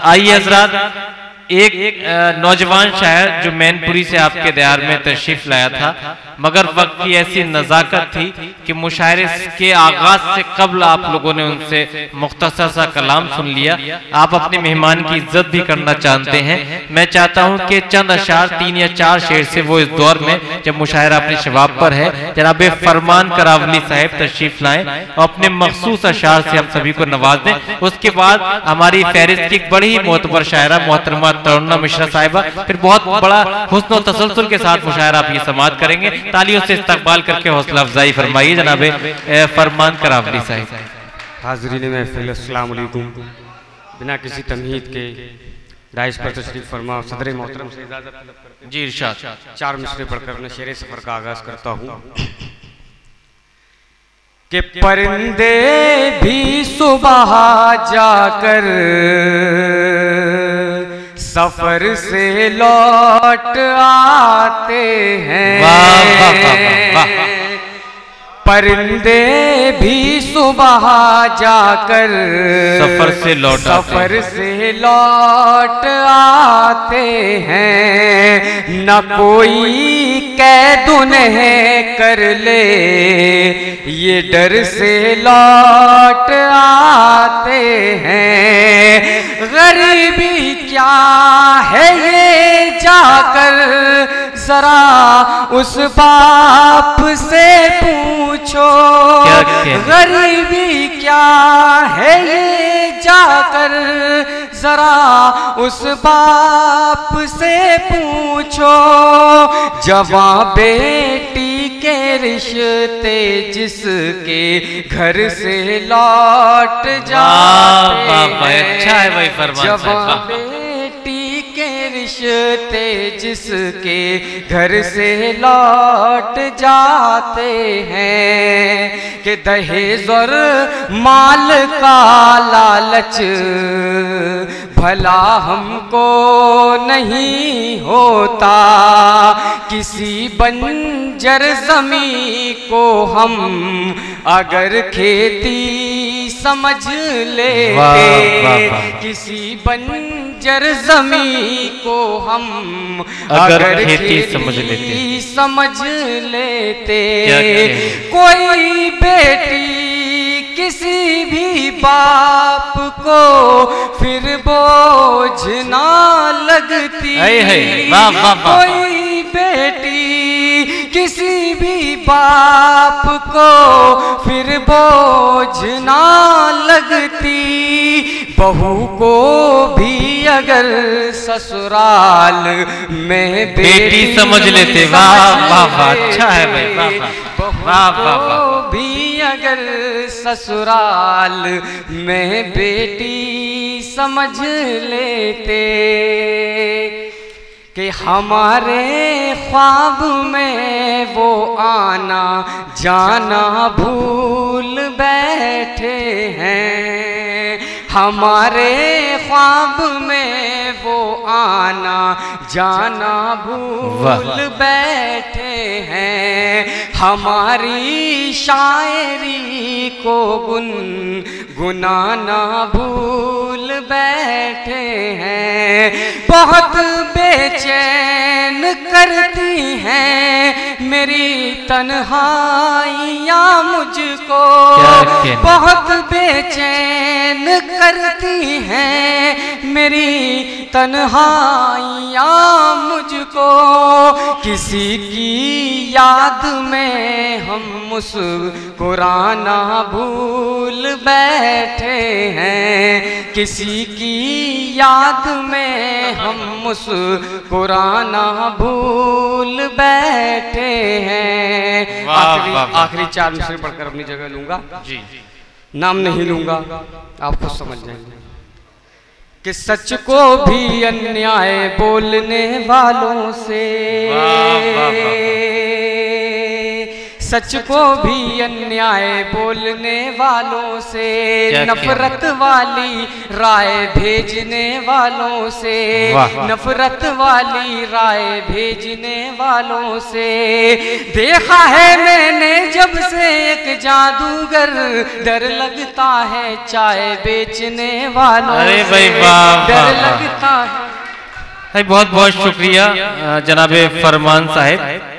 आइए हजरात, एक नौजवान शायर जो मैनपुरी से आपके दयार में तशरीफ लाया था, मगर वक्त की ऐसी नज़ाकत थी कि मुशायरे के आगाज से कबल आप लोगों ने उनसे मुख्तसर सा कलाम सुन लिया। आप अपने मेहमान की इज्जत भी करना जानते हैं। मैं चाहता हूं कि चंद अशार 3 या 4 शेर से वो इस दौर में जब मुशायरा अपने शबाब पर है, जनाब फरमान करावली साहब तशरीफ लाएं और अपने मखसूस अशार से हम सभी को नवाज दें। उसके बाद हमारी फहरिस्त की बड़ी ही मोतबर शायरा मोहतरमा तरुणा मिश्रा साहिबा फिर बहुत बड़ा हुस्न और तसल्सल के साथ मुशायरा आप ये समाअत करेंगे। तालियों से इस्तकबाल करके हौसला अफजाई फरमाइए जनाब फरमान करावली साहिब। हाज़रीन महफिल, अस्सलाम वालेकुम। बिना किसी तमहीद के डाइस पर तशरीफ फरमा सदर मोहतरम से इजाज़त तलब करते जी इरशाद। 4 मिसरे पढ़कर अपने शेर सफर का आगाज करता हूँ कि परिंदे भी सुबह जाकर सफर से लौट आते हैं। परिंदे भी सुबह जाकर सफर से लौट आते हैं। न कोई कैद उन्हें कर ले, ये डर से लौट आते हैं। गरीबी क्या है ये जाकर जरा उस बाप से पूछो। गरीबी क्या है ये जाकर जरा उस बाप से पूछो। जवां बेटी के रिश्ते जिसके घर से लौट जाते हैं। अच्छा है भाई फरमान। जवां बेटी के रिश्ते जिसके घर से लौट जाते हैं कि दहेज और माल का लालच भला हमको नहीं होता। किसी बंजर जमी को हम अगर खेती समझ लेते, किसी बंजर जमी को हम अगर खेती समझ लेते। कोई बेटी किसी भी बाप को फिर बोझ ना लगती। कोई बेटी किसी भी बाप को फिर बोझ ना लगती। बहू को भी अगर ससुराल में बेटी समझ लेते। वाह वाह वाह, अच्छा है भाई, वाह वाह वाह। भी अगर ससुराल में बेटी समझ लेते कि हमारे ख्वाब में वो आना जाना भूल बैठे हैं। हमारे ख्वाब में वो आना जाना भूल बैठे हैं। हमारी शायरी को गुनगुनाना भूल बैठे हैं। बहुत बेचैन करती हैं मेरी तन्हाइयाँ मुझको। बहुत बेचैन करती हैं मेरी तन्हाइयाँ मुझको। किसी की याद में हम मुस्कुराना भूल बैठे हैं। किसी की याद में हम मुस्कुराना भूल बैठे हैं। आखिरी 4 मिसरे पढ़कर अपनी जगह लूंगा जी। नाम नहीं लूंगा, आप खुद समझ जाएंगे कि सच को भी अन्याय बोलने वालों से सच को भी अन्याय बोलने वालों से, नफरत वाली राय भेजने वालों से, नफरत वाली राय भेजने वालों से। देखा है मैंने जब से एक जादूगर, डर लगता है चाय बेचने वालों से। भाई वाह, डर लगता है। बहुत बहुत शुक्रिया जनाबे फरमान साहिब।